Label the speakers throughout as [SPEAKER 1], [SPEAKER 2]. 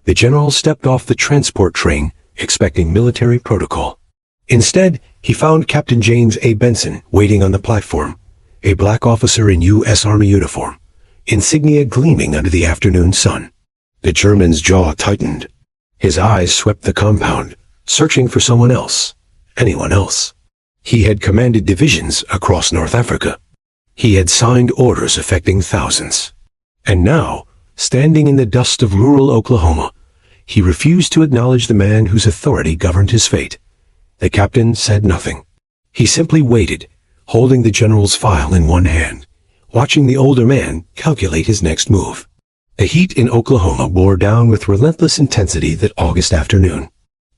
[SPEAKER 1] The general stepped off the transport train, expecting military protocol. Instead, he found Captain James A. Benson waiting on the platform, a black officer in U.S. Army uniform, insignia gleaming under the afternoon sun. The German's jaw tightened. His eyes swept the compound, searching for someone else, anyone else. He had commanded divisions across North Africa. He had signed orders affecting thousands. And now, standing in the dust of rural Oklahoma, he refused to acknowledge the man whose authority governed his fate. The captain said nothing. He simply waited, holding the general's file in one hand, watching the older man calculate his next move. The heat in Oklahoma bore down with relentless intensity that August afternoon.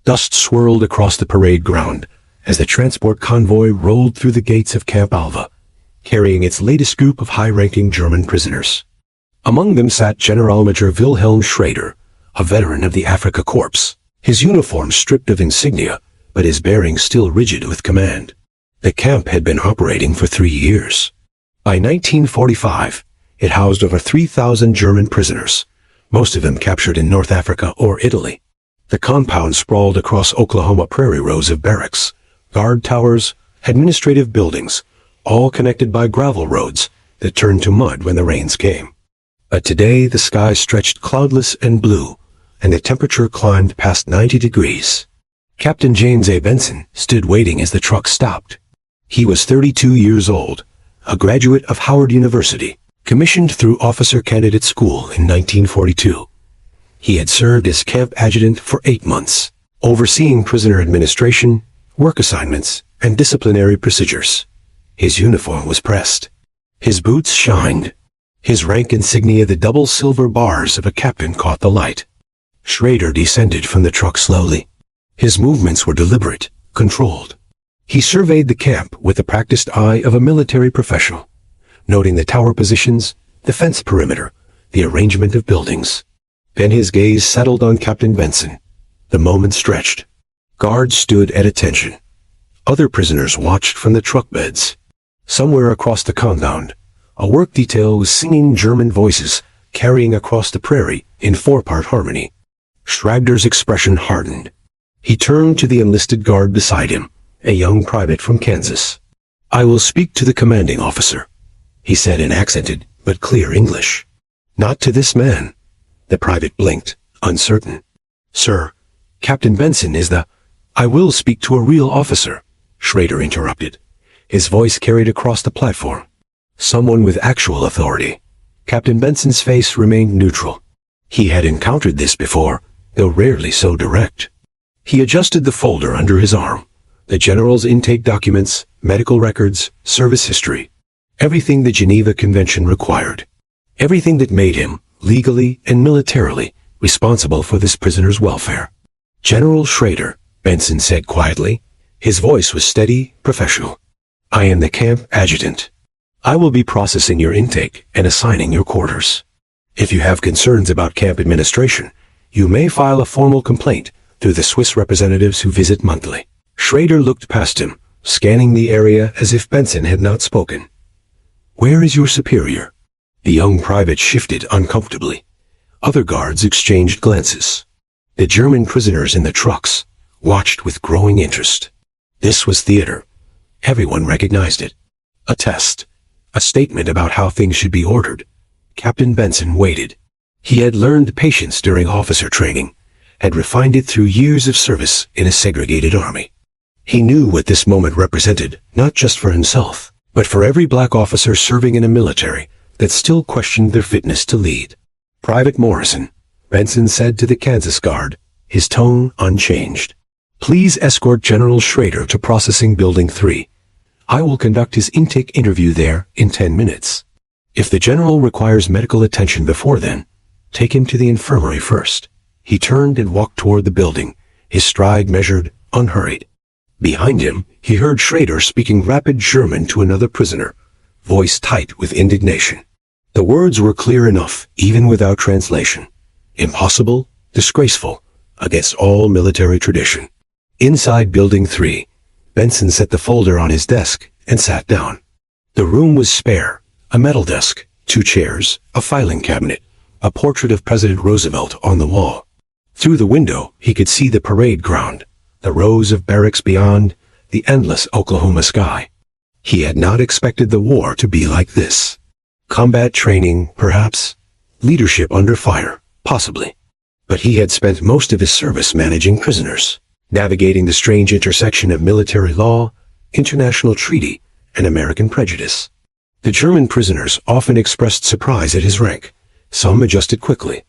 [SPEAKER 1] Dust swirled across the parade ground as the transport convoy rolled through the gates of Camp Alva, carrying its latest group of high-ranking German prisoners. Among them sat General Major Wilhelm Schrader, a veteran of the Afrika Korps, his uniform stripped of insignia, but his bearing still rigid with command. The camp had been operating for 3 years. By 1945, it housed over 3,000 German prisoners, most of them captured in North Africa or Italy. The compound sprawled across Oklahoma prairie rows of barracks, guard towers, administrative buildings, all connected by gravel roads that turned to mud when the rains came. But today the sky stretched cloudless and blue, and the temperature climbed past 90 degrees. Captain James A. Benson stood waiting as the truck stopped. He was 32 years old, a graduate of Howard University, commissioned through Officer Candidate School in 1942. He had served as camp adjutant for 8 months, overseeing prisoner administration, work assignments, and disciplinary procedures. His uniform was pressed. His boots shined. His rank insignia, the double silver bars of a captain, caught the light. Schrader descended from the truck slowly. His movements were deliberate, controlled. He surveyed the camp with the practiced eye of a military professional, noting the tower positions, the fence perimeter, the arrangement of buildings. Then his gaze settled on Captain Benson. The moment stretched. Guards stood at attention. Other prisoners watched from the truck beds. Somewhere across the compound, a work detail was singing German voices, carrying across the prairie in 4-part harmony. Schrader's expression hardened. He turned to the enlisted guard beside him, a young private from Kansas. "I will speak to the commanding officer," he said in accented but clear English. "Not to this man." The private blinked, uncertain. "Sir, Captain Benson is the—" "I will speak to a real officer," Schrader interrupted. His voice carried across the platform. Someone with actual authority. Captain Benson's face remained neutral. He had encountered this before, though rarely so direct. He adjusted the folder under his arm. The general's intake documents, medical records, service history. Everything the Geneva Convention required. Everything that made him, legally and militarily, responsible for this prisoner's welfare. "General Schrader," Benson said quietly. His voice was steady, professional. "I am the camp adjutant. I will be processing your intake and assigning your quarters. If you have concerns about camp administration, you may file a formal complaint through the Swiss representatives who visit monthly." Schrader looked past him, scanning the area as if Benson had not spoken. "Where is your superior?" The young private shifted uncomfortably. Other guards exchanged glances. The German prisoners in the trucks watched with growing interest. This was theater. Everyone recognized it. A test. A statement about how things should be ordered. Captain Benson waited. He had learned patience during officer training, had refined it through years of service in a segregated army. He knew what this moment represented, not just for himself, but for every black officer serving in a military that still questioned their fitness to lead. "Private Morrison," Benson said to the Kansas guard, his tone unchanged. "Please escort General Schrader to Processing Building 3. I will conduct his intake interview there in 10 minutes. If the general requires medical attention before then, take him to the infirmary first." He turned and walked toward the building, his stride measured, unhurried. Behind him, he heard Schrader speaking rapid German to another prisoner, voice tight with indignation. The words were clear enough, even without translation. Impossible, disgraceful, against all military tradition. Inside Building 3, Benson set the folder on his desk and sat down. The room was spare, a metal desk, 2 chairs, a filing cabinet, a portrait of President Roosevelt on the wall. Through the window, he could see the parade ground, the rows of barracks beyond, the endless Oklahoma sky. He had not expected the war to be like this. Combat training, perhaps. Leadership under fire, possibly. But he had spent most of his service managing prisoners, navigating the strange intersection of military law, international treaty, and American prejudice. The German prisoners often expressed surprise at his rank. Some adjusted quickly.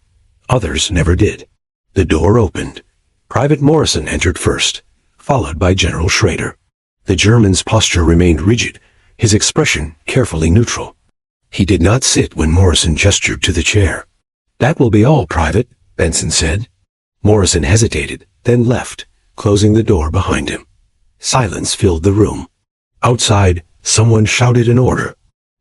[SPEAKER 1] Others never did. The door opened. Private Morrison entered first, followed by General Schrader. The German's posture remained rigid, his expression carefully neutral. He did not sit when Morrison gestured to the chair. "That will be all, Private," Benson said. Morrison hesitated, then left, closing the door behind him. Silence filled the room. Outside, someone shouted an order.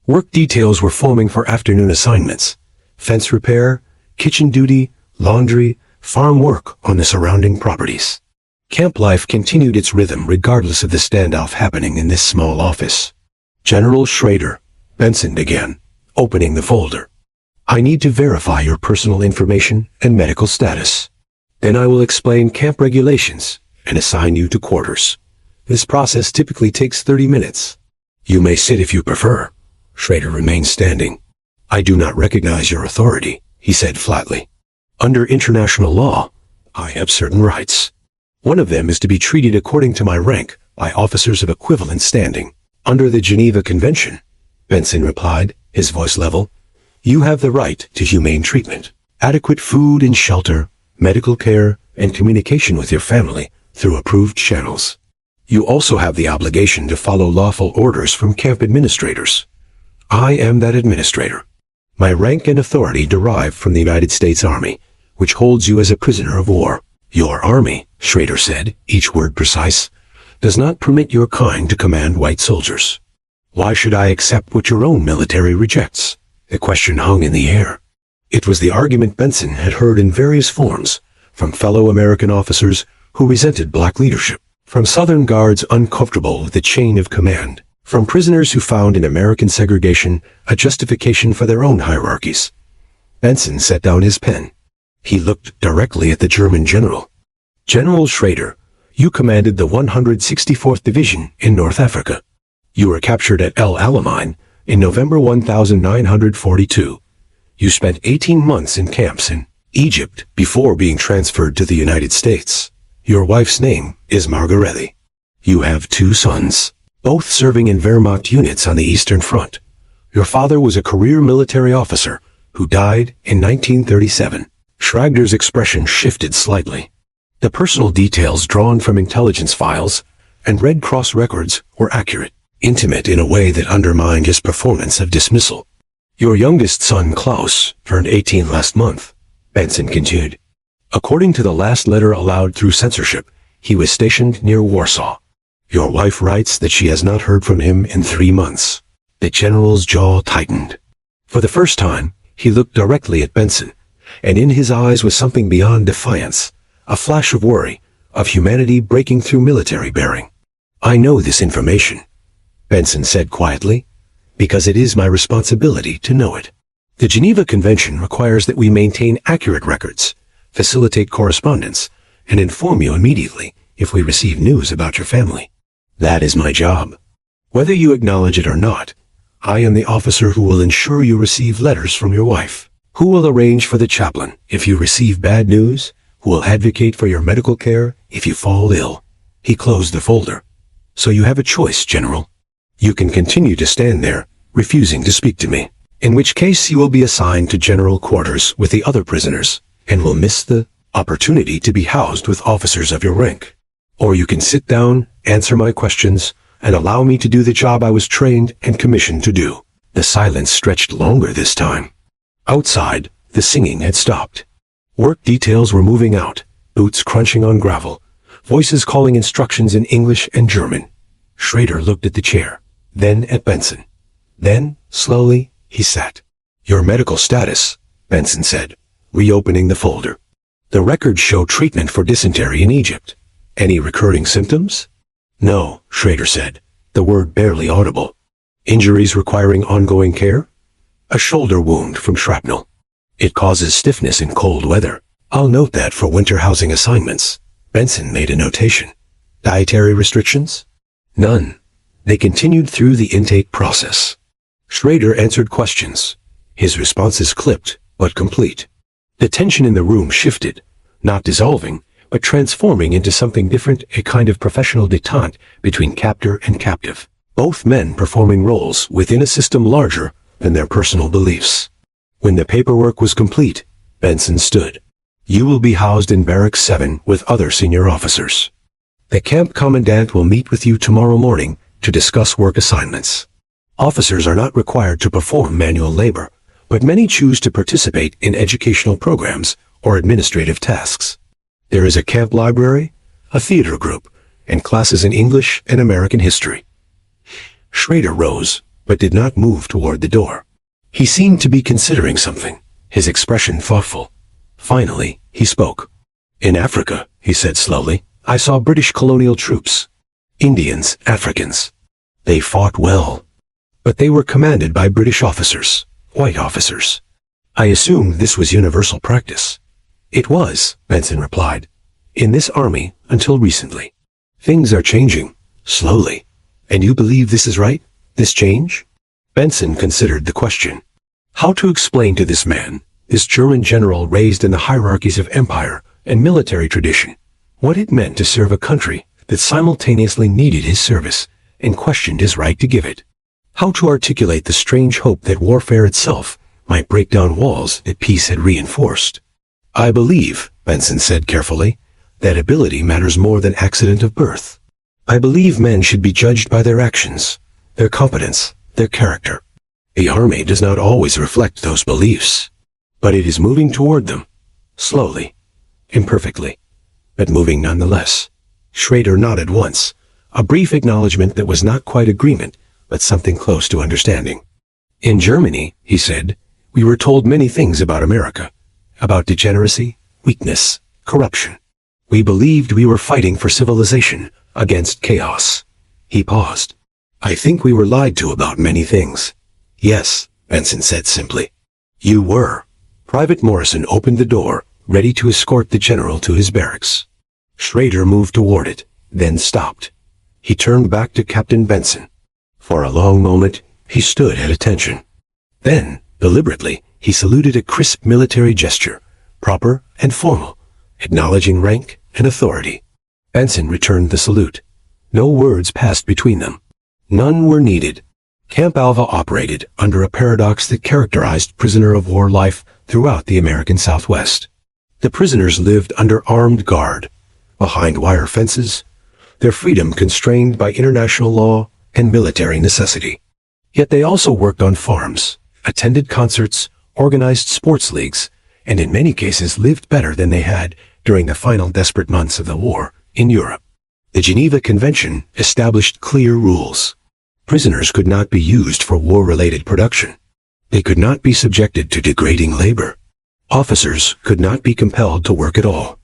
[SPEAKER 1] Work details were forming for afternoon assignments. Fence repair, kitchen duty, laundry, farm work on the surrounding properties. Camp life continued its rhythm regardless of the standoff happening in this small office. "General Schrader," Benson began, opening the folder. "I need to verify your personal information and medical status. Then I will explain camp regulations and assign you to quarters. This process typically takes 30 minutes. You may sit if you prefer." Schrader remained standing. "I do not recognize your authority," he said flatly. "Under international law, I have certain rights. One of them is to be treated according to my rank by officers of equivalent standing. Under the Geneva Convention," Benson replied, his voice level, "you have the right to humane treatment, adequate food and shelter, medical care, and communication with your family through approved channels. You also have the obligation to follow lawful orders from camp administrators. I am that administrator. My rank and authority derive from the United States Army, which holds you as a prisoner of war. Your army," Schrader said, each word precise, "does not permit your kind to command white soldiers. Why should I accept what your own military rejects?" The question hung in the air. It was the argument Benson had heard in various forms, from fellow American officers who resented black leadership, from Southern guards uncomfortable with the chain of command, from prisoners who found in American segregation a justification for their own hierarchies. Benson set down his pen. He looked directly at the German general. "General Schrader, you commanded the 164th Division in North Africa. You were captured at El Alamein in November 1942. You spent 18 months in camps in Egypt before being transferred to the United States. Your wife's name is Margarete. You have 2 sons, both serving in Wehrmacht units on the Eastern Front. Your father was a career military officer who died in 1937. Schrader's expression shifted slightly. The personal details drawn from intelligence files and Red Cross records were accurate, intimate in a way that undermined his performance of dismissal. Your youngest son, Klaus, turned 18 last month, Benson continued. According to the last letter allowed through censorship, he was stationed near Warsaw. Your wife writes that she has not heard from him in 3 months. The general's jaw tightened. For the first time, he looked directly at Benson, and in his eyes was something beyond defiance, a flash of worry, of humanity breaking through military bearing. "I know this information," Benson said quietly, "because it is my responsibility to know it. The Geneva Convention requires that we maintain accurate records, facilitate correspondence, and inform you immediately if we receive news about your family. That is my job. Whether you acknowledge it or not, I am the officer who will ensure you receive letters from your wife, who will arrange for the chaplain if you receive bad news, who will advocate for your medical care if you fall ill." He closed the folder. "So you have a choice, General. You can continue to stand there, refusing to speak to me, in which case you will be assigned to general quarters with the other prisoners, and will miss the opportunity to be housed with officers of your rank. Or you can sit down, answer my questions, and allow me to do the job I was trained and commissioned to do." The silence stretched longer this time. Outside, the singing had stopped. Work details were moving out, boots crunching on gravel, voices calling instructions in English and German. Schrader looked at the chair, then at Benson. Then, slowly, he sat. "Your medical status," Benson said, reopening the folder. "The records show treatment for dysentery in Egypt. Any recurring symptoms?" "No," Schrader said, the word barely audible. "Injuries requiring ongoing care?" "A shoulder wound from shrapnel. It causes stiffness in cold weather." I'll note that for winter housing assignments. Benson made a notation. Dietary restrictions? None. They continued through the intake process. Schrader answered questions. His responses clipped, but complete. The tension in the room shifted, not dissolving, but transforming into something different, a kind of professional détente between captor and captive, both men performing roles within a system larger than their personal beliefs. When the paperwork was complete, Benson stood. You will be housed in Barracks 7 with other senior officers. The camp commandant will meet with you tomorrow morning to discuss work assignments. Officers are not required to perform manual labor, but many choose to participate in educational programs or administrative tasks. There is a camp library, a theater group, and classes in English and American history. Schrader rose, but did not move toward the door. He seemed to be considering something, his expression thoughtful. Finally, he spoke. In Africa, he said slowly, I saw British colonial troops. Indians, Africans. They fought well. But they were commanded by British officers, white officers. I assumed this was universal practice. It was, Benson replied. In this army, until recently. Things are changing, slowly. And you believe this is right? This change? Benson considered the question. How to explain to this man, this German general raised in the hierarchies of empire and military tradition, what it meant to serve a country that simultaneously needed his service and questioned his right to give it. How to articulate the strange hope that warfare itself might break down walls that peace had reinforced. I believe, Benson said carefully, that ability matters more than accident of birth. I believe men should be judged by their actions, their competence, their character. The army does not always reflect those beliefs, but it is moving toward them, slowly, imperfectly, but moving nonetheless. Schrader nodded once, a brief acknowledgement that was not quite agreement, but something close to understanding. In Germany, he said, we were told many things about America, about degeneracy, weakness, corruption. We believed we were fighting for civilization against chaos. He paused. I think we were lied to about many things. Yes, Benson said simply. You were. Private Morrison opened the door, ready to escort the general to his barracks. Schrader moved toward it, then stopped. He turned back to Captain Benson. For a long moment, he stood at attention. Then, deliberately, he saluted a crisp military gesture, proper and formal, acknowledging rank and authority. Benson returned the salute. No words passed between them. None were needed. Camp Alva operated under a paradox that characterized prisoner of war life throughout the American Southwest. The prisoners lived under armed guard, behind wire fences, their freedom constrained by international law and military necessity. Yet they also worked on farms, attended concerts, organized sports leagues, and in many cases lived better than they had during the final desperate months of the war in Europe. The Geneva Convention established clear rules. Prisoners could not be used for war-related production. They could not be subjected to degrading labor. Officers could not be compelled to work at all.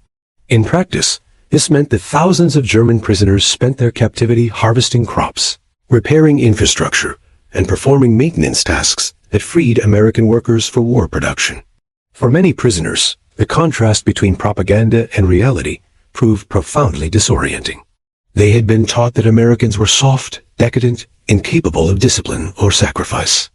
[SPEAKER 1] In practice, this meant that thousands of German prisoners spent their captivity harvesting crops, repairing infrastructure, and performing maintenance tasks that freed American workers for war production. For many prisoners, the contrast between propaganda and reality proved profoundly disorienting. They had been taught that Americans were soft, decadent, incapable of discipline or sacrifice.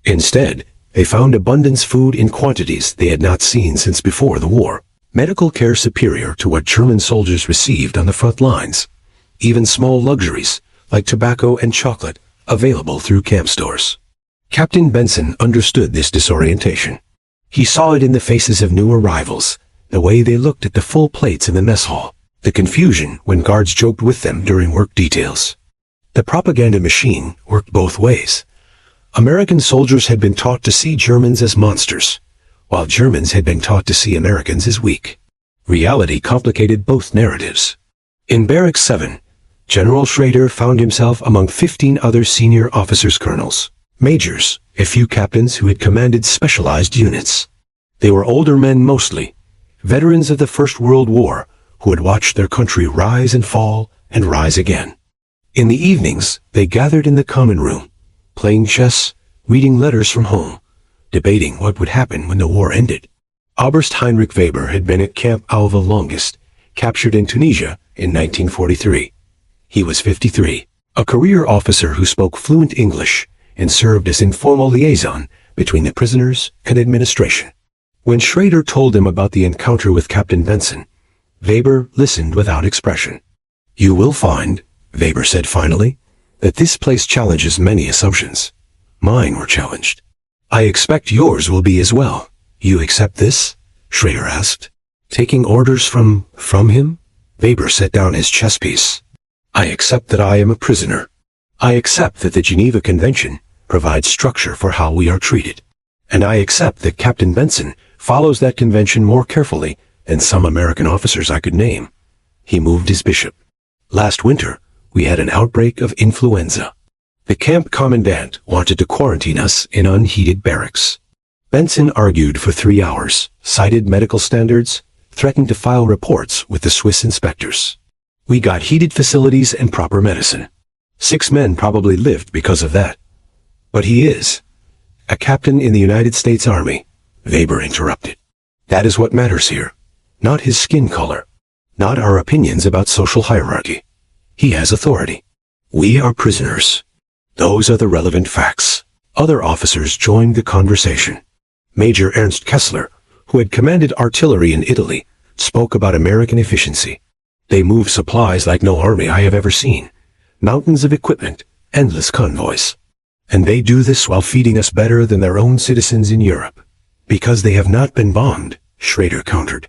[SPEAKER 1] Instead, they found abundance food in quantities they had not seen since before the war, medical care superior to what German soldiers received on the front lines, even small luxuries like tobacco and chocolate available through camp stores. Captain Benson understood this disorientation. He saw it in the faces of new arrivals, the way they looked at the full plates in the mess hall, the confusion when guards joked with them during work details. The propaganda machine worked both ways. American soldiers had been taught to see Germans as monsters, while Germans had been taught to see Americans as weak. Reality complicated both narratives. In Barracks 7, General Schrader found himself among 15 other senior officers, colonels, majors, a few captains who had commanded specialized units. They were older men mostly, veterans of the First World War who had watched their country rise and fall and rise again. In the evenings, they gathered in the common room, playing chess, reading letters from home, debating what would happen when the war ended. Oberst Heinrich Weber had been at Camp Alva longest, captured in Tunisia in 1943. He was 53, a career officer who spoke fluent English and served as informal liaison between the prisoners and administration. When Schrader told him about the encounter with Captain Benson, Weber listened without expression. "You will find," Weber said finally, "that this place challenges many assumptions. Mine were challenged. I expect yours will be as well. You accept this?" Schrader asked. Taking orders from him? Weber set down his chess piece. "I accept that I am a prisoner. I accept that the Geneva Convention provides structure for how we are treated. And I accept that Captain Benson follows that convention more carefully than some American officers I could name." He moved his bishop. "Last winter, we had an outbreak of influenza. The camp commandant wanted to quarantine us in unheated barracks. Benson argued for 3 hours, cited medical standards, threatened to file reports with the Swiss inspectors. We got heated facilities and proper medicine. 6 men probably lived because of that. But he is a captain in the United States Army," Weber interrupted. "That is what matters here. Not his skin color. Not our opinions about social hierarchy. He has authority. We are prisoners. Those are the relevant facts." Other officers joined the conversation. Major Ernst Kessler, who had commanded artillery in Italy, spoke about American efficiency. "They move supplies like no army I have ever seen. Mountains of equipment, endless convoys. And they do this while feeding us better than their own citizens in Europe. Because they have not been bombed," Schrader countered.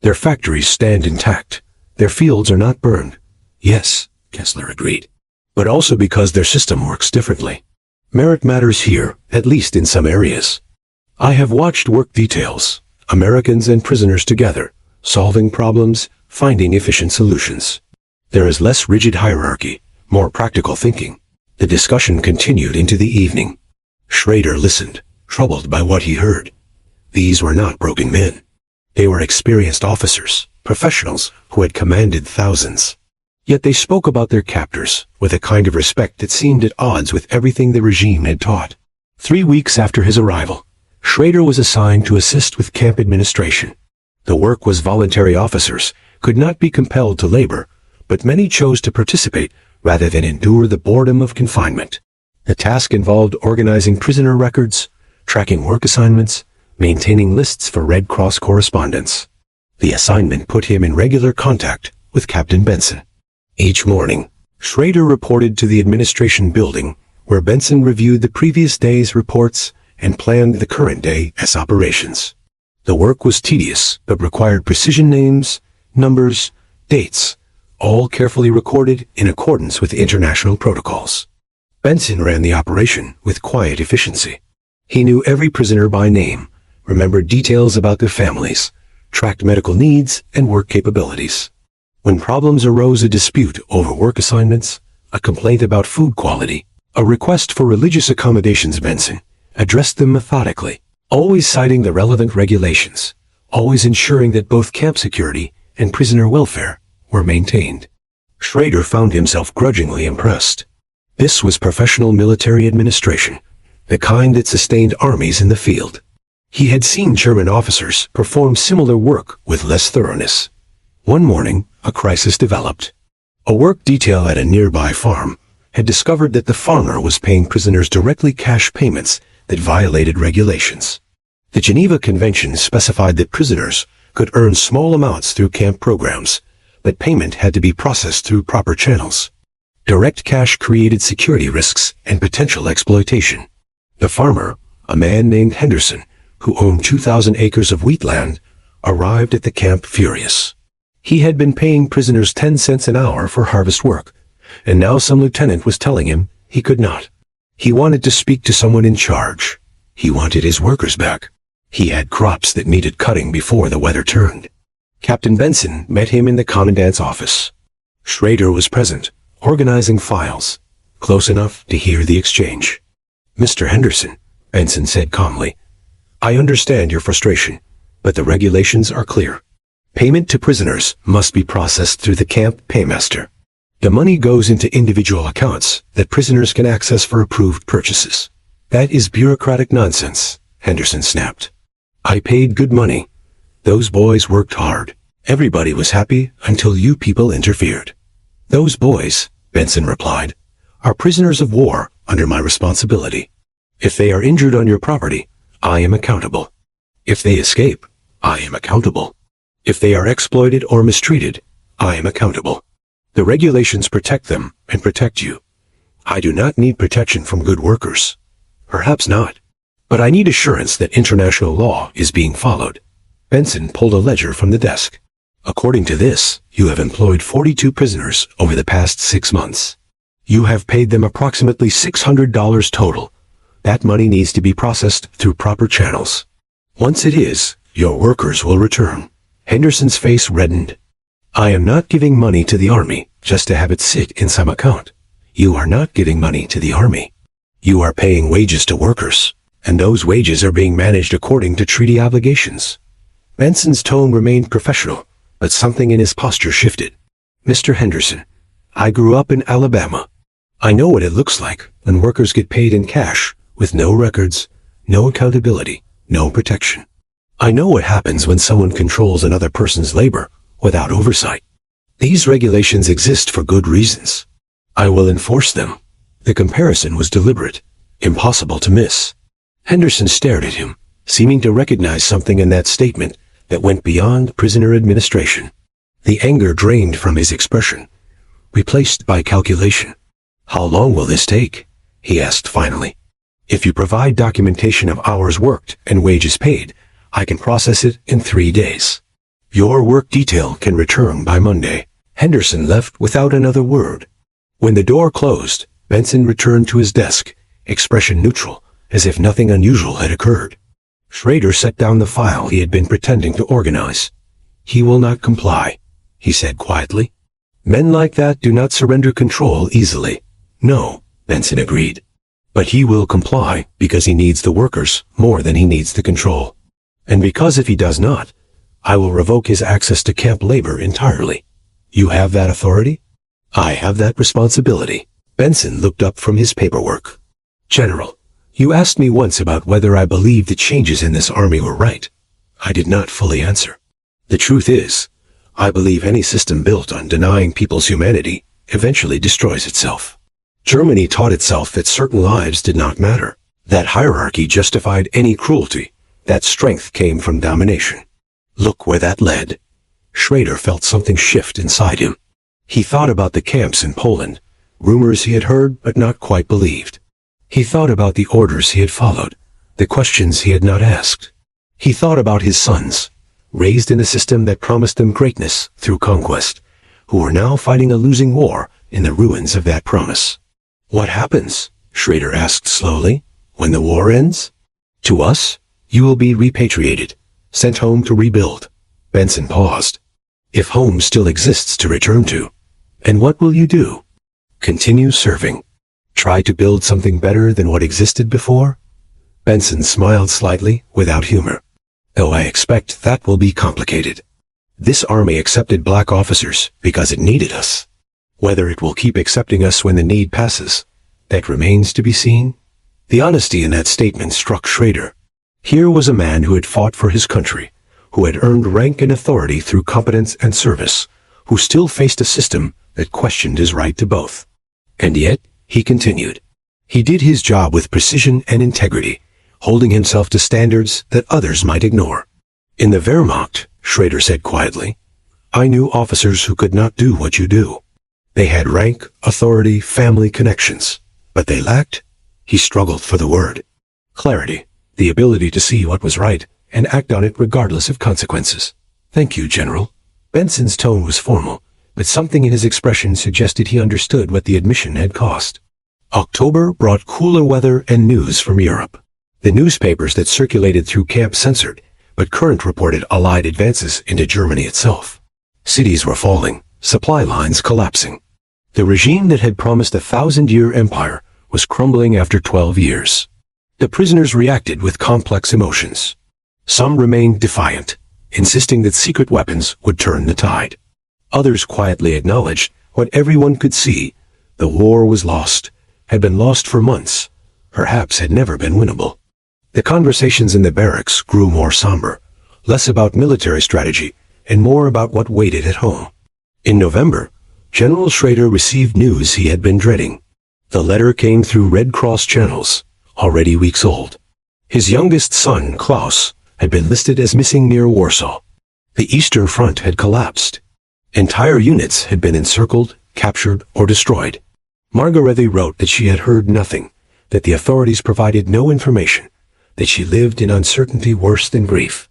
[SPEAKER 1] "Their factories stand intact. Their fields are not burned." "Yes," Kessler agreed. "But also because their system works differently. Merit matters here, at least in some areas. I have watched work details, Americans and prisoners together, solving problems, finding efficient solutions. There is less rigid hierarchy, more practical thinking." The discussion continued into the evening. Schrader listened, troubled by what he heard. These were not broken men. They were experienced officers, professionals who had commanded thousands. Yet they spoke about their captors with a kind of respect that seemed at odds with everything the regime had taught. 3 weeks after his arrival, Schrader was assigned to assist with camp administration. The work was voluntary. Officers could not be compelled to labor, but many chose to participate rather than endure the boredom of confinement. The task involved organizing prisoner records, tracking work assignments, maintaining lists for Red Cross correspondence. The assignment put him in regular contact with Captain Benson. Each morning, Schrader reported to the administration building, where Benson reviewed the previous day's reports and planned the current day's operations. The work was tedious, but required precision names, numbers, dates, all carefully recorded in accordance with international protocols. Benson ran the operation with quiet efficiency. He knew every prisoner by name, remembered details about their families, tracked medical needs and work capabilities. When problems arose, a dispute over work assignments, a complaint about food quality, a request for religious accommodations, Benson addressed them methodically, always citing the relevant regulations, always ensuring that both camp security and prisoner welfare were maintained. Schrader found himself grudgingly impressed. This was professional military administration, the kind that sustained armies in the field. He had seen German officers perform similar work with less thoroughness. One morning, a crisis developed. A work detail at a nearby farm had discovered that the farmer was paying prisoners directly cash payments that violated regulations. The Geneva Convention specified that prisoners could earn small amounts through camp programs, but payment had to be processed through proper channels. Direct cash created security risks and potential exploitation. The farmer, a man named Henderson, who owned 2,000 acres of wheatland, arrived at the camp furious. He had been paying prisoners 10 cents an hour for harvest work, and now some lieutenant was telling him he could not. He wanted to speak to someone in charge. He wanted his workers back. He had crops that needed cutting before the weather turned. Captain Benson met him in the commandant's office. Schrader was present, organizing files, close enough to hear the exchange. "Mr. Henderson," Benson said calmly, "I understand your frustration, but the regulations are clear. Payment to prisoners must be processed through the camp paymaster. The money goes into individual accounts that prisoners can access for approved purchases." "That is bureaucratic nonsense," Henderson snapped. "I paid good money, Those boys worked hard. Everybody was happy until you people interfered. Those boys, Benson replied, are prisoners of war under my responsibility. If they are injured on your property, I am accountable. If they escape, I am accountable. If they are exploited or mistreated, I am accountable. The regulations protect them and protect you. I do not need protection from good workers. Perhaps not. But I need assurance that international law is being followed. Benson pulled a ledger from the desk. According to this, you have employed 42 prisoners over the past 6 months. You have paid them approximately $600 total. That money needs to be processed through proper channels. Once it is, your workers will return. Henderson's face reddened. I am not giving money to the army just to have it sit in some account. You are not giving money to the army. You are paying wages to workers, and those wages are being managed according to treaty obligations. Benson's tone remained professional, but something in his posture shifted. Mr. Henderson, I grew up in Alabama. I know what it looks like when workers get paid in cash, with no records, no accountability, no protection. I know what happens when someone controls another person's labor without oversight. These regulations exist for good reasons. I will enforce them. The comparison was deliberate, impossible to miss. Henderson stared at him, seeming to recognize something in that statement that went beyond prisoner administration. The anger drained from his expression, replaced by calculation. How long will this take? He asked finally. If you provide documentation of hours worked and wages paid, I can process it in 3 days. Your work detail can return by Monday. Henderson left without another word. When the door closed, Benson returned to his desk, expression neutral, as if nothing unusual had occurred. Schrader set down the file he had been pretending to organize. He will not comply, he said quietly. Men like that do not surrender control easily. No, Benson agreed. But he will comply because he needs the workers more than he needs the control. And because if he does not, I will revoke his access to camp labor entirely. You have that authority? I have that responsibility. Benson looked up from his paperwork. General, you asked me once about whether I believed the changes in this army were right. I did not fully answer. The truth is, I believe any system built on denying people's humanity eventually destroys itself. Germany taught itself that certain lives did not matter. That hierarchy justified any cruelty. That strength came from domination. Look where that led. Schrader felt something shift inside him. He thought about the camps in Poland, rumors he had heard but not quite believed. He thought about the orders he had followed, the questions he had not asked. He thought about his sons, raised in a system that promised them greatness through conquest, who were now fighting a losing war in the ruins of that promise. What happens? Schrader asked slowly. When the war ends? To us, you will be repatriated, sent home to rebuild. Benson paused. If home still exists to return to. And what will you do? Continue serving. Try to build something better than what existed before? Benson smiled slightly, without humor. Oh, I expect that will be complicated. This army accepted black officers because it needed us. Whether it will keep accepting us when the need passes, that remains to be seen. The honesty in that statement struck Schrader. Here was a man who had fought for his country, who had earned rank and authority through competence and service, who still faced a system that questioned his right to both. And yet, he continued. He did his job with precision and integrity, holding himself to standards that others might ignore. In the Wehrmacht, Schrader said quietly, I knew officers who could not do what you do. They had rank, authority, family connections, but they lacked, he struggled for the word, clarity, the ability to see what was right and act on it regardless of consequences. Thank you, General. Benson's tone was formal, but something in his expression suggested he understood what the admission had cost. October brought cooler weather and news from Europe. The newspapers that circulated through camp censored, but current reported Allied advances into Germany itself. Cities were falling, supply lines collapsing. The regime that had promised a 1,000-year empire was crumbling after 12 years. The prisoners reacted with complex emotions. Some remained defiant, insisting that secret weapons would turn the tide. Others quietly acknowledged what everyone could see. The war was lost, had been lost for months, perhaps had never been winnable. The conversations in the barracks grew more somber. less about military strategy and more about what waited at home. In November, General Schrader received news he had been dreading. The letter came through Red Cross channels, already weeks old. His youngest son, Klaus, had been listed as missing near Warsaw. The Eastern Front had collapsed. Entire units had been encircled, captured, or destroyed. Margarethe wrote that she had heard nothing, that the authorities provided no information, that she lived in uncertainty worse than grief.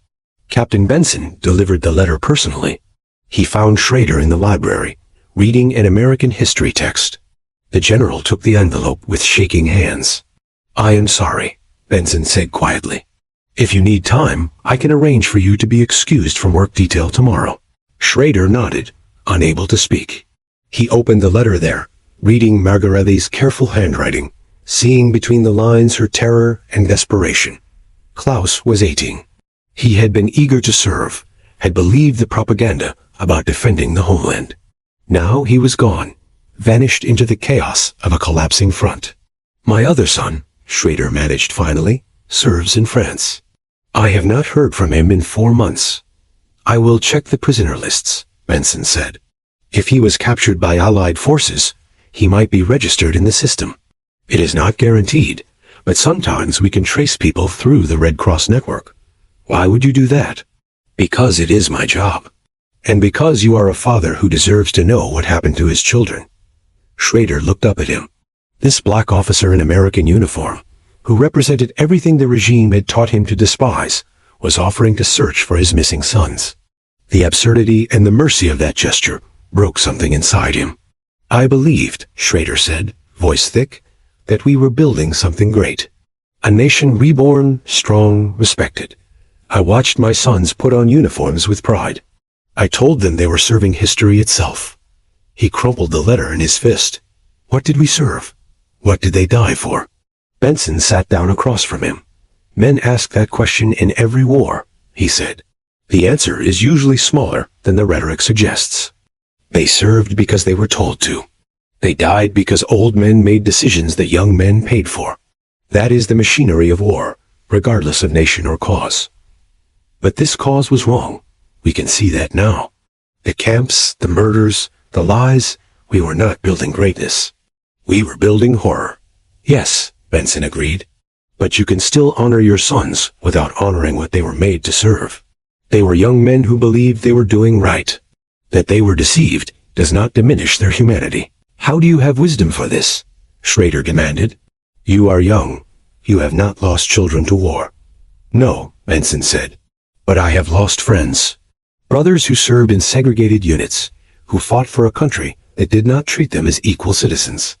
[SPEAKER 1] Captain Benson delivered the letter personally. He found Schrader in the library, reading an American history text. The general took the envelope with shaking hands. "I am sorry," Benson said quietly. "If you need time, I can arrange for you to be excused from work detail tomorrow." Schrader nodded, unable to speak. He opened the letter there, reading Margarethe's careful handwriting, seeing between the lines her terror and desperation. Klaus was 18. He had been eager to serve, had believed the propaganda about defending the homeland. Now he was gone, vanished into the chaos of a collapsing front. "My other son," Schrader managed finally, "serves in France. I have not heard from him in 4 months. I will check the prisoner lists," Benson said. "If he was captured by Allied forces, he might be registered in the system. It is not guaranteed, but sometimes we can trace people through the Red Cross network." "Why would you do that?" "Because it is my job. And because you are a father who deserves to know what happened to his children." Schrader looked up at him. This black officer in American uniform, who represented everything the regime had taught him to despise, was offering to search for his missing sons. The absurdity and the mercy of that gesture broke something inside him. "I believed," Schrader said, voice thick, "that we were building something great. A nation reborn, strong, respected. I watched my sons put on uniforms with pride. I told them they were serving history itself." He crumpled the letter in his fist. "What did we serve? What did they die for?" Benson sat down across from him. "Men ask that question in every war," he said. "The answer is usually smaller than the rhetoric suggests. They served because they were told to. They died because old men made decisions that young men paid for. That is the machinery of war, regardless of nation or cause. But this cause was wrong. We can see that now. The camps, the murders, the lies, we were not building greatness. We were building horror." "Yes," Benson agreed. "But you can still honor your sons without honoring what they were made to serve. They were young men who believed they were doing right. That they were deceived does not diminish their humanity." "How do you have wisdom for this?" Schrader demanded. "You are young. You have not lost children to war." "No," Benson said. "But I have lost friends. Brothers who served in segregated units, who fought for a country that did not treat them as equal citizens.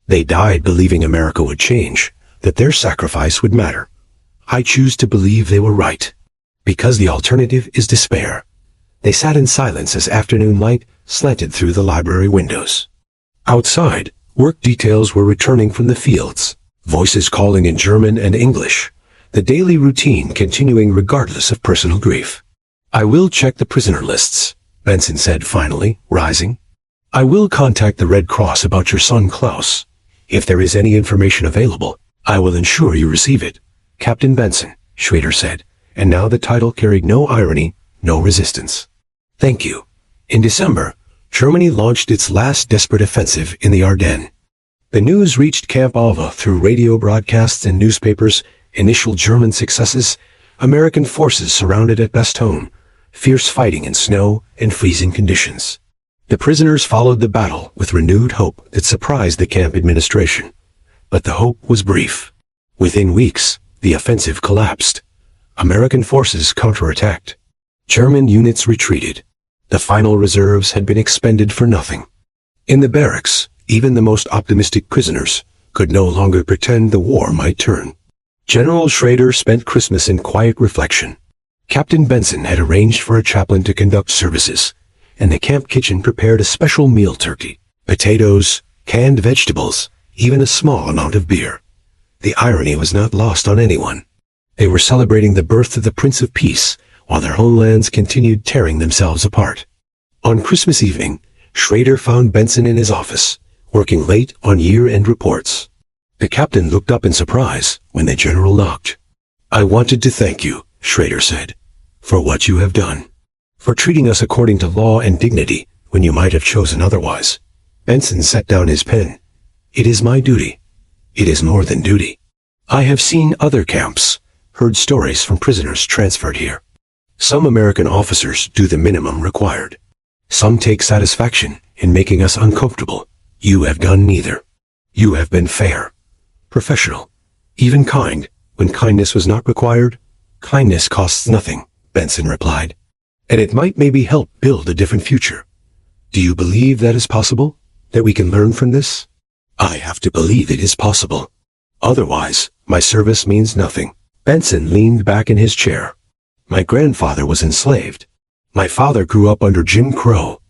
[SPEAKER 1] They died believing America would change, that their sacrifice would matter. I choose to believe they were right, because the alternative is despair." They sat in silence as afternoon light slanted through the library windows. Outside, work details were returning from the fields, voices calling in German and English, the daily routine continuing regardless of personal grief. "I will check the prisoner lists," Benson said finally, rising. "I will contact the Red Cross about your son Klaus. If there is any information available, I will ensure you receive it." "Captain Benson," Schrader said, and now the title carried no irony, no resistance. "Thank you." In December, Germany launched its last desperate offensive in the Ardennes. The news reached Camp Alva through radio broadcasts and newspapers. Initial German successes, American forces surrounded at Bastogne, fierce fighting in snow and freezing conditions. The prisoners followed the battle with renewed hope that surprised the camp administration. But the hope was brief. Within weeks, the offensive collapsed. American forces counterattacked. German units retreated. The final reserves had been expended for nothing. In the barracks, even the most optimistic prisoners could no longer pretend the war might turn. General Schrader spent Christmas in quiet reflection. Captain Benson had arranged for a chaplain to conduct services, and the camp kitchen prepared a special meal turkey, potatoes, canned vegetables, even a small amount of beer. The irony was not lost on anyone. They were celebrating the birth of the Prince of Peace, while their homelands continued tearing themselves apart. On Christmas evening, Schrader found Benson in his office, working late on year-end reports. The captain looked up in surprise when the general knocked. "I wanted to thank you," Schrader said. For what you have done. For treating us according to law and dignity when you might have chosen otherwise. Benson set down his pen. It is my duty. It is more than duty. I have seen other camps, heard stories from prisoners transferred here. Some American officers do the minimum required. Some take satisfaction in making us uncomfortable. You have done neither. You have been fair, professional, even kind, when kindness was not required. Kindness costs nothing, Benson replied. And it might maybe help build a different future. Do you believe that is possible? That we can learn from this? I have to believe it is possible. Otherwise, my service means nothing. Benson leaned back in his chair. My grandfather was enslaved. My father grew up under Jim Crow.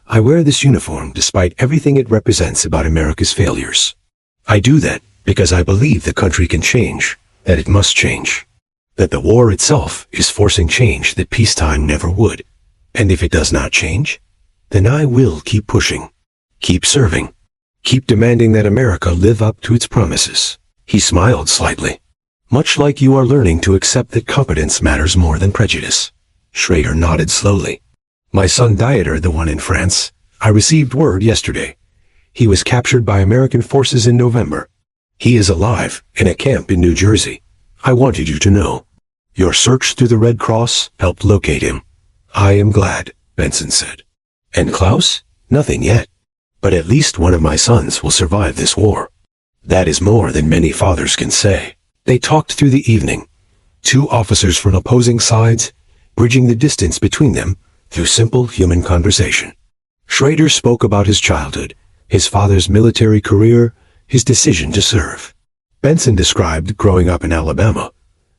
[SPEAKER 1] I wear this uniform despite everything it represents about America's failures. I do that because I believe the country can change, that it must change. That the war itself is forcing change that peacetime never would. And if it does not change, then I will keep pushing, keep serving, keep demanding that America live up to its promises. He smiled slightly. Much like you are learning to accept that competence matters more than prejudice. Schrader nodded slowly. My son Dieter, the one in France, I received word yesterday. He was captured by American forces in November. He is alive in a camp in New Jersey. I wanted you to know. Your search through the Red Cross helped locate him. I am glad, Benson said. And Klaus? Nothing yet. But at least one of my sons will survive this war. That is more than many fathers can say. They talked through the evening. Two officers from opposing sides, bridging the distance between them through simple human conversation. Schrader spoke about his childhood, his father's military career, his decision to serve. Benson described growing up in Alabama,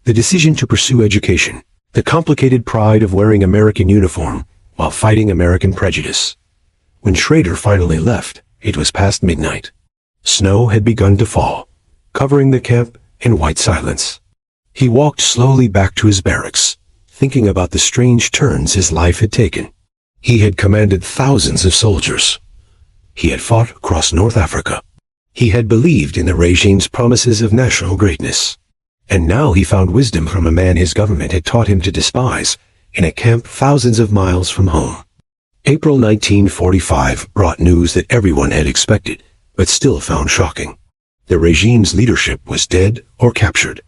[SPEAKER 1] the decision to pursue education, the complicated pride of wearing American uniform while fighting American prejudice. When Schrader finally left, it was past midnight. Snow had begun to fall, covering the camp in white silence. He walked slowly back to his barracks, thinking about the strange turns his life had taken. He had commanded thousands of soldiers. He had fought across North Africa. He had believed in the regime's promises of national greatness. And now he found wisdom from a man his government had taught him to despise, in a camp thousands of miles from home. April 1945 brought news that everyone had expected, but still found shocking. The regime's leadership was dead or captured.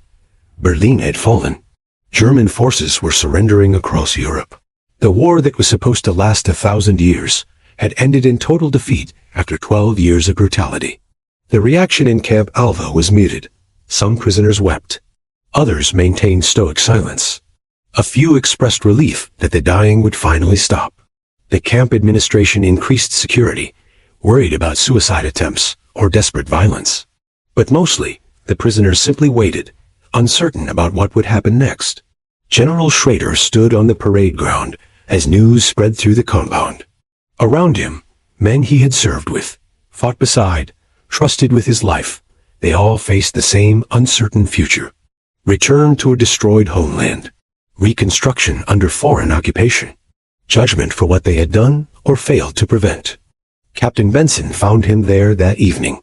[SPEAKER 1] Berlin had fallen. German forces were surrendering across Europe. The war that was supposed to last 1,000 years had ended in total defeat after 12 years of brutality. The reaction in Camp Alva was muted. Some prisoners wept. Others maintained stoic silence. A few expressed relief that the dying would finally stop. The camp administration increased security, worried about suicide attempts or desperate violence. But mostly, the prisoners simply waited, uncertain about what would happen next. General Schrader stood on the parade ground as news spread through the compound. Around him, men he had served with, fought beside, trusted with his life. They all faced the same uncertain future. Return to a destroyed homeland. Reconstruction under foreign occupation. Judgment for what they had done or failed to prevent. Captain Benson found him there that evening.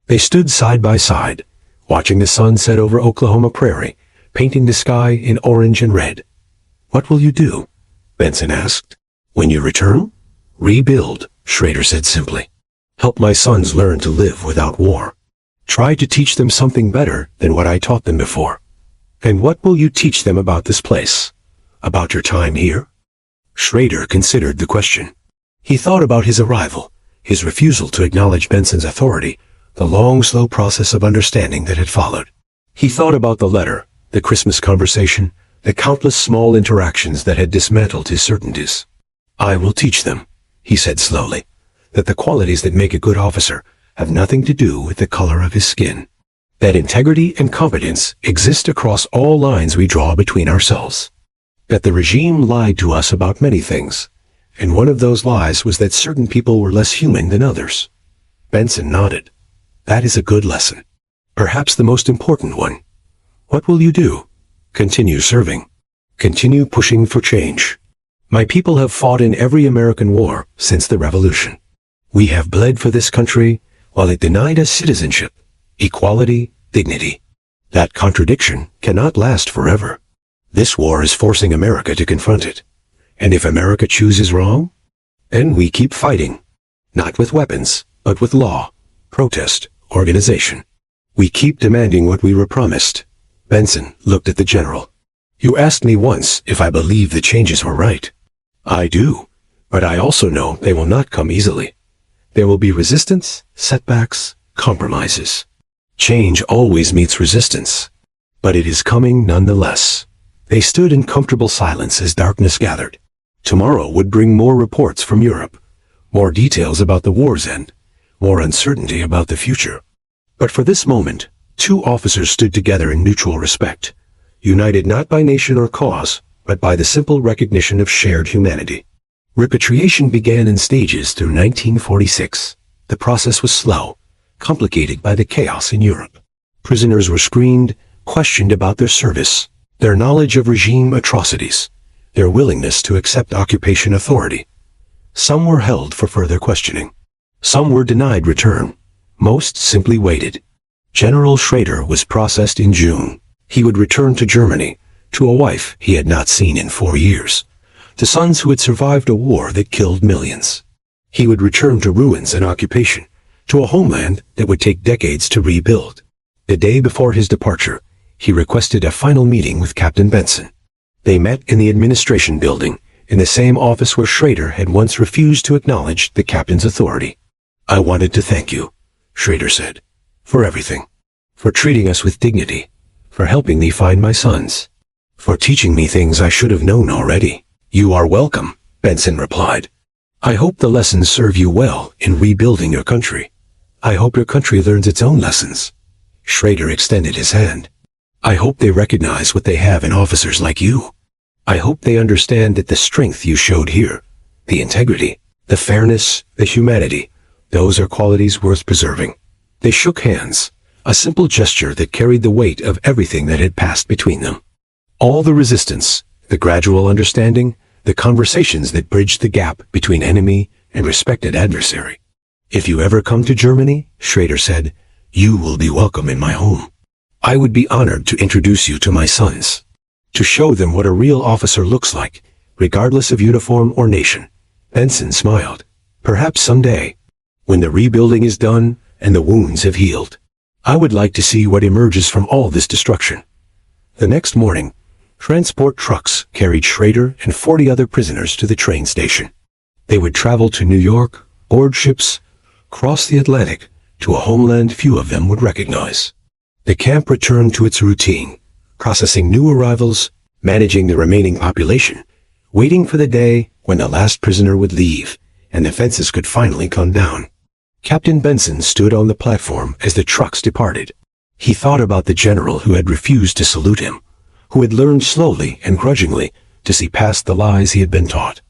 [SPEAKER 1] They stood side by side, watching the sun set over Oklahoma Prairie, painting the sky in orange and red. What will you do? Benson asked. When you return? Rebuild, Schrader said simply. Help my sons learn to live without war. Try to teach them something better than what I taught them before. And what will you teach them about this place? About your time here? Schrader considered the question. He thought about his arrival, his refusal to acknowledge Benson's authority, the long, slow process of understanding that had followed. He thought about the letter, the Christmas conversation, the countless small interactions that had dismantled his certainties. I will teach them, he said slowly, that the qualities that make a good officer have nothing to do with the color of his skin. That integrity and competence exist across all lines we draw between ourselves. That the regime lied to us about many things, and one of those lies was that certain people were less human than others. Benson nodded. That is a good lesson. Perhaps the most important one. What will you do? Continue serving. Continue pushing for change. My people have fought in every American war since the Revolution. We have bled for this country while it denied us citizenship, equality, dignity. That contradiction cannot last forever. This war is forcing America to confront it. And if America chooses wrong, then we keep fighting. Not with weapons, but with law, protest, organization. We keep demanding what we were promised. Benson looked at the general. You asked me once if I believe the changes were right. I do, but I also know they will not come easily. There will be resistance, setbacks, compromises. Change always meets resistance, but it is coming nonetheless. They stood in comfortable silence as darkness gathered. Tomorrow would bring more reports from Europe, more details about the war's end, more uncertainty about the future. But for this moment, two officers stood together in mutual respect, united not by nation or cause, but by the simple recognition of shared humanity. Repatriation began in stages through 1946. The process was slow, complicated by the chaos in Europe. Prisoners were screened, questioned about their service, their knowledge of regime atrocities, their willingness to accept occupation authority. Some were held for further questioning. Some were denied return. Most simply waited. General Schrader was processed in June. He would return to Germany, to a wife he had not seen in 4 years, to sons who had survived a war that killed millions. He would return to ruins and occupation, to a homeland that would take decades to rebuild. The day before his departure, he requested a final meeting with Captain Benson. They met in the administration building, in the same office where Schrader had once refused to acknowledge the captain's authority. I wanted to thank you, Schrader said, for everything, for treating us with dignity, for helping me find my sons, for teaching me things I should have known already. You are welcome, Benson replied. I hope the lessons serve you well in rebuilding your country. I hope your country learns its own lessons. Schrader extended his hand. I hope they recognize what they have in officers like you. I hope they understand that the strength you showed here, the integrity, the fairness, the humanity, those are qualities worth preserving. They shook hands, a simple gesture that carried the weight of everything that had passed between them. All the resistance, the gradual understanding, the conversations that bridged the gap between enemy and respected adversary. If you ever come to Germany, Schrader said, you will be welcome in my home. I would be honored to introduce you to my sons, to show them what a real officer looks like, regardless of uniform or nation. Benson smiled. Perhaps someday, when the rebuilding is done and the wounds have healed, I would like to see what emerges from all this destruction. The next morning, transport trucks carried Schrader and 40 other prisoners to the train station. They would travel to New York, board ships, cross the Atlantic, to a homeland few of them would recognize. The camp returned to its routine, processing new arrivals, managing the remaining population, waiting for the day when the last prisoner would leave and the fences could finally come down. Captain Benson stood on the platform as the trucks departed. He thought about the general who had refused to salute him, who had learned slowly and grudgingly to see past the lies he had been taught.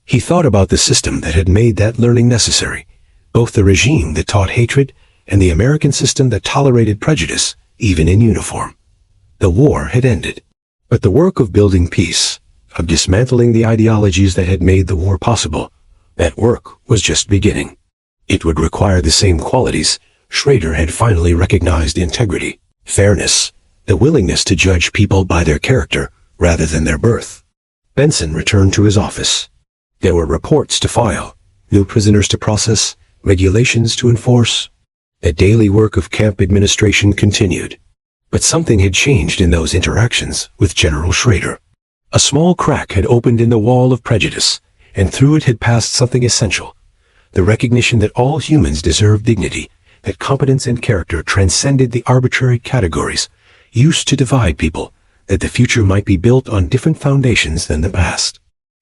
[SPEAKER 1] He thought about the system that had made that learning necessary, both the regime that taught hatred and the American system that tolerated prejudice, even in uniform. The war had ended, but the work of building peace, of dismantling the ideologies that had made the war possible, that work was just beginning. It would require the same qualities. Schrader had finally recognized integrity, fairness, the willingness to judge people by their character rather than their birth. Benson returned to his office. There were reports to file, new prisoners to process, regulations to enforce. The daily work of camp administration continued. But something had changed in those interactions with General Schrader. A small crack had opened in the wall of prejudice, and through it had passed something essential. The recognition that all humans deserve dignity, that competence and character transcended the arbitrary categories used to divide people, that the future might be built on different foundations than the past.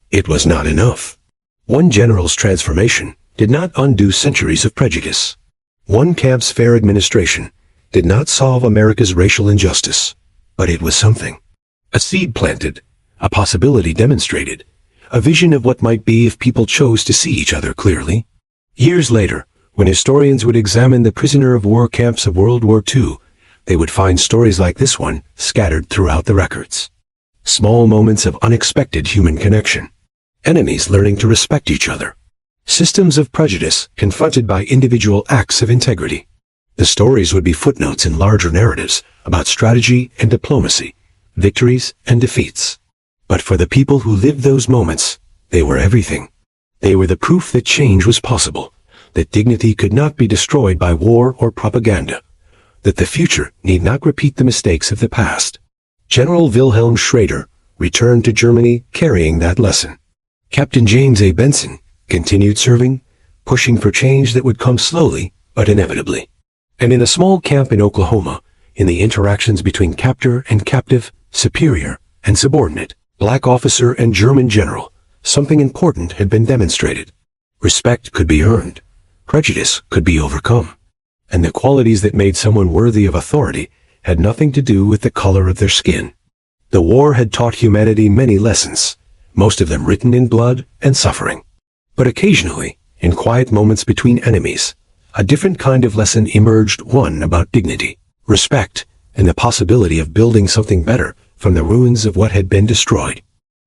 [SPEAKER 1] It was not enough. One general's transformation did not undo centuries of prejudice. One camp's fair administration did not solve America's racial injustice, but it was something. A seed planted, a possibility demonstrated, a vision of what might be if people chose to see each other clearly. Years later, when historians would examine the prisoner of war camps of World War II, they would find stories like this one scattered throughout the records. Small moments of unexpected human connection. Enemies learning to respect each other. Systems of prejudice confronted by individual acts of integrity. The stories would be footnotes in larger narratives about strategy and diplomacy, victories and defeats. But for the people who lived those moments, they were everything. They were the proof that change was possible, that dignity could not be destroyed by war or propaganda, that the future need not repeat the mistakes of the past. General Wilhelm Schrader returned to Germany carrying that lesson. Captain James A. Benson continued serving, pushing for change that would come slowly but inevitably. And in a small camp in Oklahoma, in the interactions between captor and captive, superior and subordinate, black officer and German general, something important had been demonstrated. Respect could be earned, prejudice could be overcome, and the qualities that made someone worthy of authority had nothing to do with the color of their skin. The war had taught humanity many lessons, most of them written in blood and suffering. But occasionally, in quiet moments between enemies, a different kind of lesson emerged, one about dignity, respect, and the possibility of building something better from the ruins of what had been destroyed.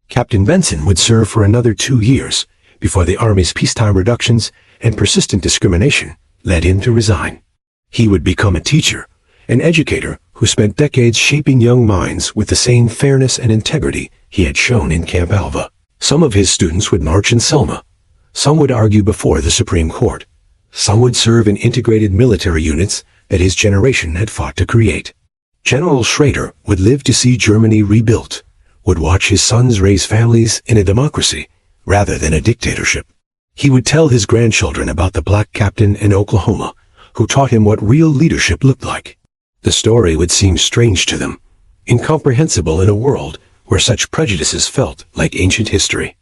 [SPEAKER 1] Captain Benson would serve for another 2 years before the Army's peacetime reductions and persistent discrimination led him to resign. He would become a teacher, an educator who spent decades shaping young minds with the same fairness and integrity he had shown in Camp Alva. Some of his students would march in Selma. Some would argue before the Supreme Court. Some would serve in integrated military units that his generation had fought to create. General Schrader would live to see Germany rebuilt, would watch his sons raise families in a democracy rather than a dictatorship. He would tell his grandchildren about the black captain in Oklahoma who taught him what real leadership looked like. The story would seem strange to them, incomprehensible in a world where such prejudices felt like ancient history.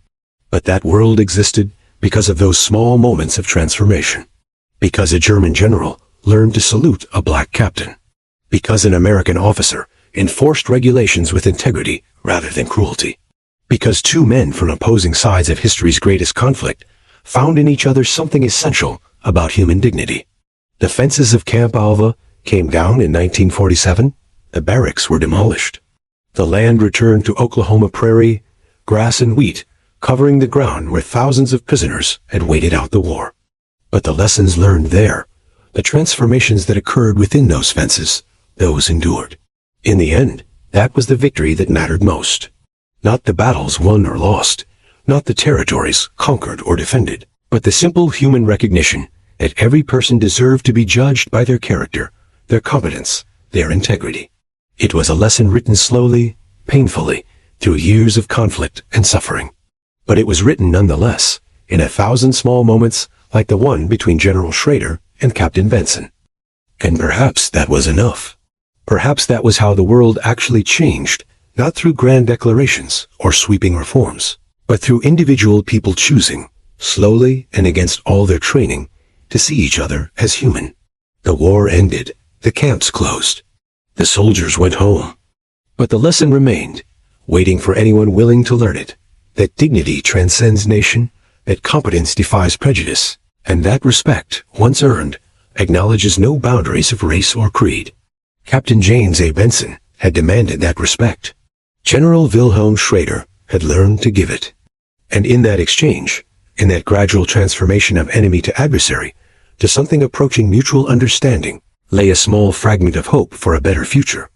[SPEAKER 1] But that world existed because of those small moments of transformation. Because a German general learned to salute a black captain. Because an American officer enforced regulations with integrity rather than cruelty. Because two men from opposing sides of history's greatest conflict found in each other something essential about human dignity. The fences of Camp Alva came down in 1947. The barracks were demolished. The land returned to Oklahoma prairie, grass and wheat, covering the ground where thousands of prisoners had waited out the war. But the lessons learned there, the transformations that occurred within those fences, those endured. In the end, that was the victory that mattered most. Not the battles won or lost, not the territories conquered or defended, but the simple human recognition that every person deserved to be judged by their character, their competence, their integrity. It was a lesson written slowly, painfully, through years of conflict and suffering. But it was written nonetheless, in 1,000 small moments like the one between General Schrader and Captain Benson. And perhaps that was enough. Perhaps that was how the world actually changed, not through grand declarations or sweeping reforms, but through individual people choosing, slowly and against all their training, to see each other as human. The war ended. The camps closed. The soldiers went home. But the lesson remained, waiting for anyone willing to learn it, that dignity transcends nation, that competence defies prejudice, and that respect, once earned, acknowledges no boundaries of race or creed. Captain James A. Benson had demanded that respect. General Wilhelm Schrader had learned to give it. And in that exchange, in that gradual transformation of enemy to adversary, to something approaching mutual understanding, lay a small fragment of hope for a better future.